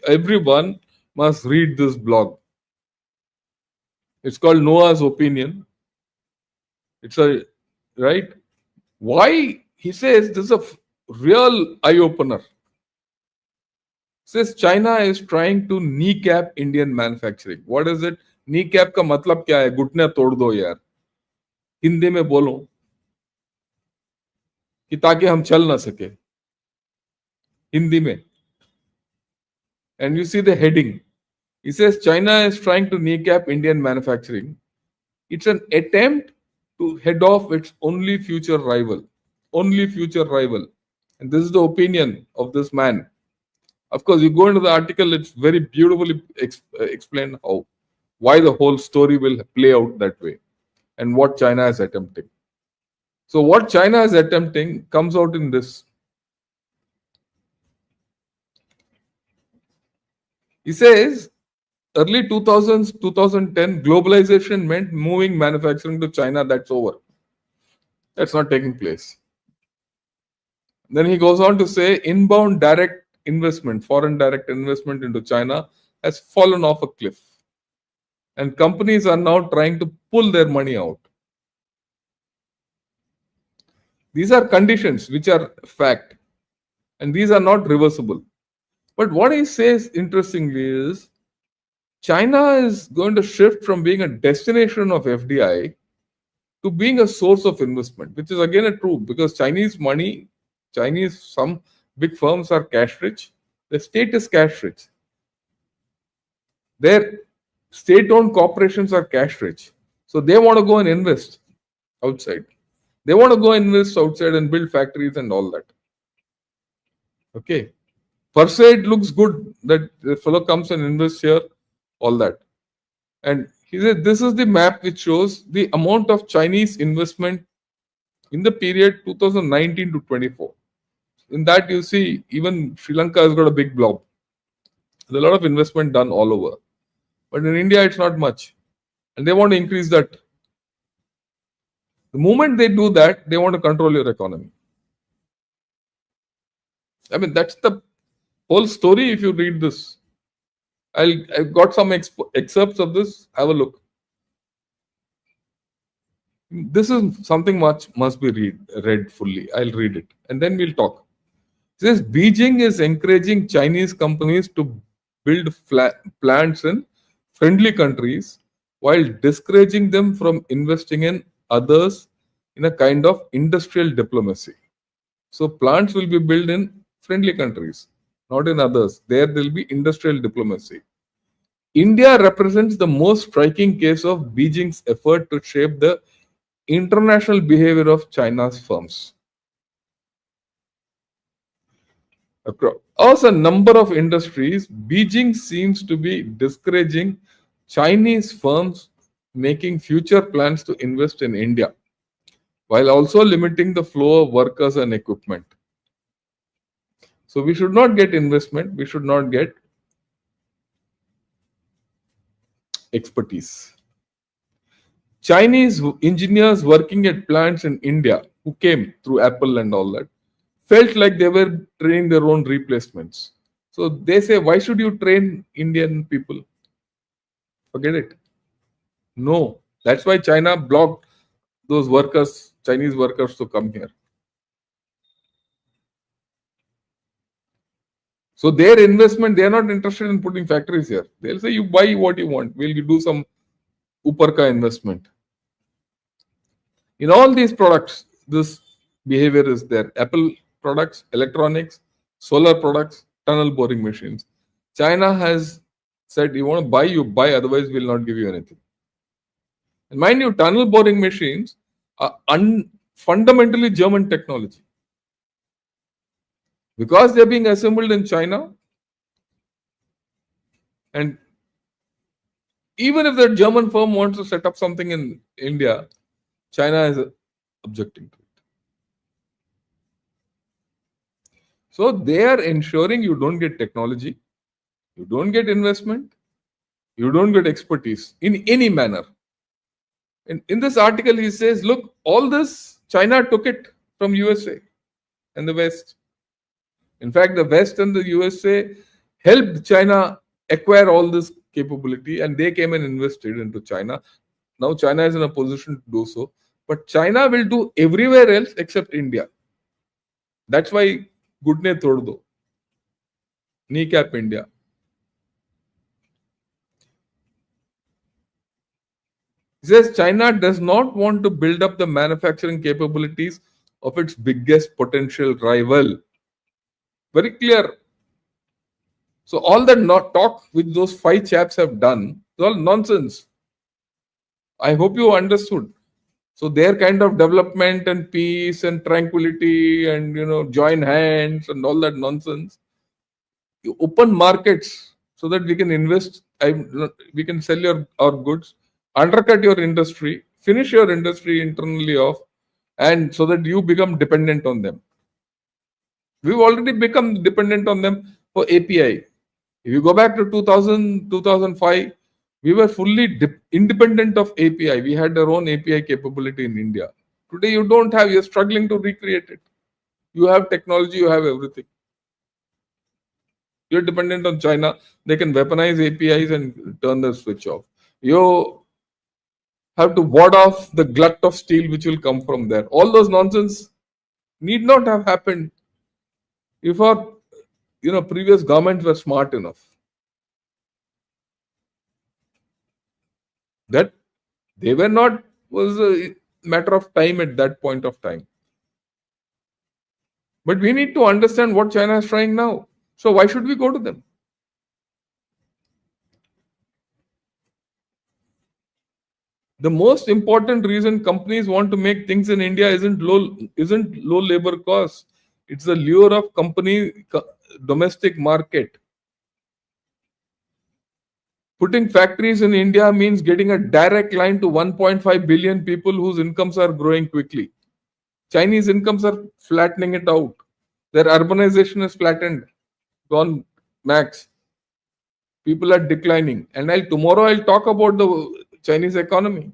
everyone must read this blog. It's called Noah's Opinion. It's a, right? Why? He says this is a real eye opener. Says China is trying to kneecap Indian manufacturing. What is it? Kneecap का मतलब क्या है? घुटने तोड़ दो यार. हिंदी में बोलो कि ताकि हम चल ना सके. हिंदी में. And you see the heading. He says China is trying to kneecap Indian manufacturing. It's an attempt to head off its only future rival. Only future rival. And this is the opinion of this man. Of course, you go into the article, it's very beautifully explained why the whole story will play out that way and what China is attempting. So what China is attempting comes out in this. He says, early 2000s, 2010, globalization meant moving manufacturing to China. That's over. That's not taking place. Then he goes on to say, inbound direct investment, foreign direct investment into China has fallen off a cliff. And companies are now trying to pull their money out. These are conditions which are fact. And these are not reversible. But what he says, interestingly, is China is going to shift from being a destination of FDI to being a source of investment, which is again a true, because Chinese money, some big firms are cash rich. The state is cash rich. Their state-owned corporations are cash rich. So they want to go and invest outside. They want to go and invest outside and build factories and all that. Okay. Per se, it looks good that the fellow comes and invests here, all that. And he said this is the map which shows the amount of Chinese investment in the period 2019 to 24. In that, you see, even Sri Lanka has got a big blob. There's a lot of investment done all over. But in India, it's not much. And they want to increase that. The moment they do that, they want to control your economy. I mean, that's the whole story if you read this. I've got some excerpts of this. Have a look. This is something much must be read fully. I'll read it. And then we'll talk. It says Beijing is encouraging Chinese companies to build plants in friendly countries while discouraging them from investing in others in a kind of industrial diplomacy. So plants will be built in friendly countries, not in others. There will be industrial diplomacy. India represents the most striking case of Beijing's effort to shape the international behavior of China's firms. Across a number of industries, Beijing seems to be discouraging Chinese firms making future plans to invest in India, while also limiting the flow of workers and equipment. So we should not get investment, we should not get expertise. Chinese engineers working at plants in India who came through Apple and all that felt like they were training their own replacements. So they say, why should you train Indian people? Forget it. No. That's why China blocked those workers, Chinese workers, to come here. So their investment, they are not interested in putting factories here. They'll say, you buy what you want. We'll do some Uparka investment. In all these products, this behavior is there. Apple products, electronics, solar products, tunnel boring machines. China has said, you want to buy, you buy, otherwise we'll not give you anything. And mind you, tunnel boring machines are fundamentally German technology. Because they're being assembled in China, and even if the German firm wants to set up something in India, China is objecting to it. So they are ensuring you don't get technology, you don't get investment, you don't get expertise in any manner. In this article, he says, look, all this, China took it from USA and the West. In fact, the West and the USA helped China acquire all this capability, and they came and invested into China. Now China is in a position to do so, but China will do everywhere else except India. That's why Gutne Thodna, kneecap India. He says China does not want to build up the manufacturing capabilities of its biggest potential rival. Very clear. So all that not talk which those five chaps have done is all nonsense. I hope you understood. So their kind of development and peace and tranquility and join hands and all that nonsense. You open markets so that we can invest. We can sell our goods, undercut your industry, finish your industry internally off, and so that you become dependent on them. We've already become dependent on them for API. If you go back to 2000, 2005, we were fully independent of API. We had our own API capability in India. Today, you don't have, you're struggling to recreate it. You have technology, you have everything. You're dependent on China. They can weaponize APIs and turn the switch off. You have to ward off the glut of steel which will come from there. All those nonsense need not have happened if our previous governments were smart enough. That they were not was a matter of time at that point of time. But we need to understand what China is trying now. So why should we go to them? The most important reason companies want to make things in India isn't low labor costs. It's the lure of domestic market. Putting factories in India means getting a direct line to 1.5 billion people whose incomes are growing quickly. Chinese incomes are flattening it out. Their urbanization is flattened, gone max. People are declining. And tomorrow I'll talk about the Chinese economy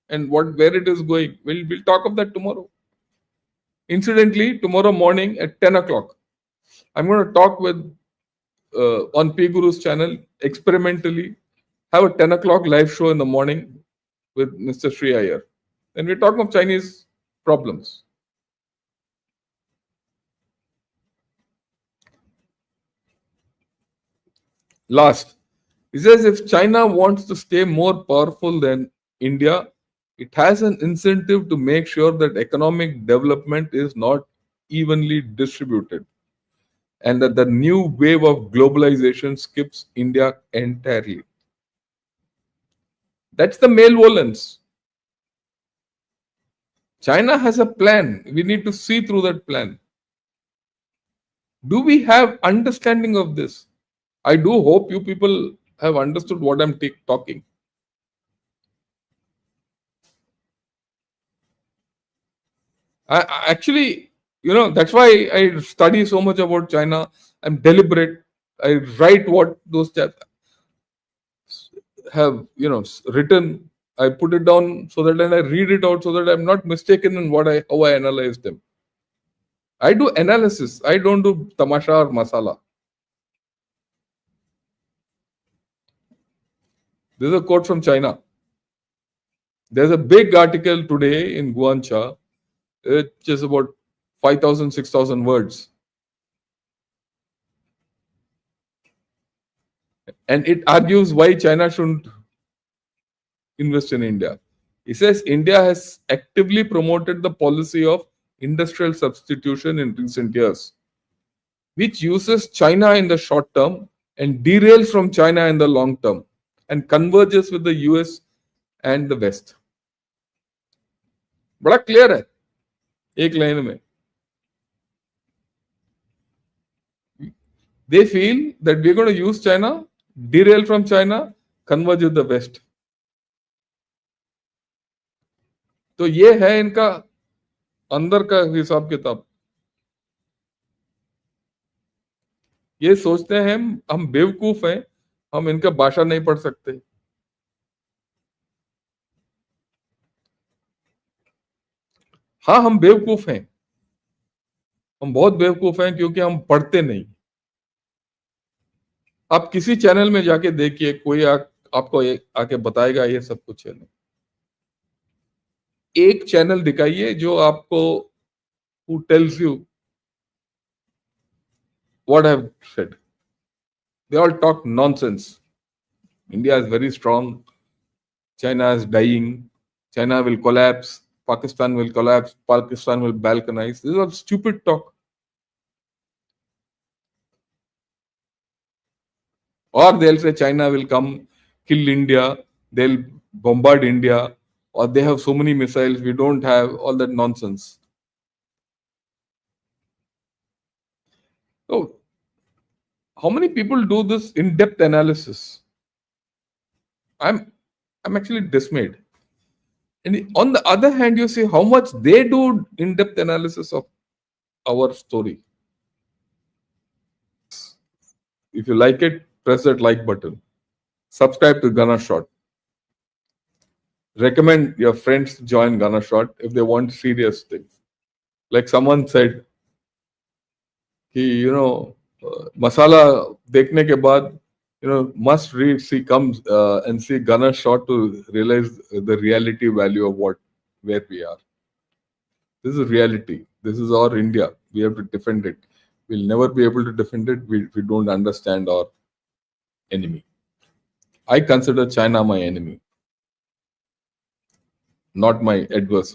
and where it is going. We'll talk of that tomorrow. Incidentally, tomorrow morning at 10 o'clock, I'm going to talk with on P Guru's channel experimentally. Have a 10 o'clock live show in the morning with Mr. Sri Iyer. And we're talking of Chinese problems. Last, he says if China wants to stay more powerful than India, it has an incentive to make sure that economic development is not evenly distributed and that the new wave of globalization skips India entirely. That's the malevolence. China has a plan. We need to see through that plan. Do we have understanding of this? I do hope you people have understood what I'm talking. Actually, that's why I study so much about China. I'm deliberate. I write what those chaps have, written. I put it down so that then I read it out so that I'm not mistaken in how I analyze them. I do analysis. I don't do tamasha or masala. This is a quote from China. There's a big article today in Guancha, which is about 5,000, 6,000 words. And it argues why China shouldn't invest in India. He says India has actively promoted the policy of industrial substitution in recent years, which uses China in the short term and derails from China in the long term and converges with the US and the West. बड़ा clear है एक line में. They feel that we're going to use China, derail from China, converge with the West. तो ये है इनका अंदर का हिसाब किताब. ये सोचते हैं हम बेवकूफ हैं, हम इनका भाषा नहीं पढ़ सकते. हाँ, हम बेवकूफ हैं, हम बहुत बेवकूफ हैं क्योंकि हम पढ़ते नहीं. आप किसी चैनल में जाके देखिए, कोई आपको आके बताएगा ये सब कुछ है नहीं। एक चैनल दिखाइए जो आपको, who tells you what I've said. They all talk nonsense. India is very strong. China is dying. China will collapse. Pakistan will collapse. Pakistan will balkanize. This is all stupid talk. Or they'll say China will come, kill India. They'll bombard India. Or they have so many missiles. We don't have all that nonsense. So, how many people do this in-depth analysis? I'm actually dismayed. And on the other hand, you see how much they do in-depth analysis of our story. If you like it, press that like button. Subscribe to Gunner Shot. Recommend your friends to join Gunner Shot if they want serious things. Like someone said, masala देखने के बाद, must read, comes and see Gunner Shot to realize the reality value of where we are. This is reality. This is our India. We have to defend it. We'll never be able to defend it. We don't understand our enemy. I consider China my enemy, not my adversary.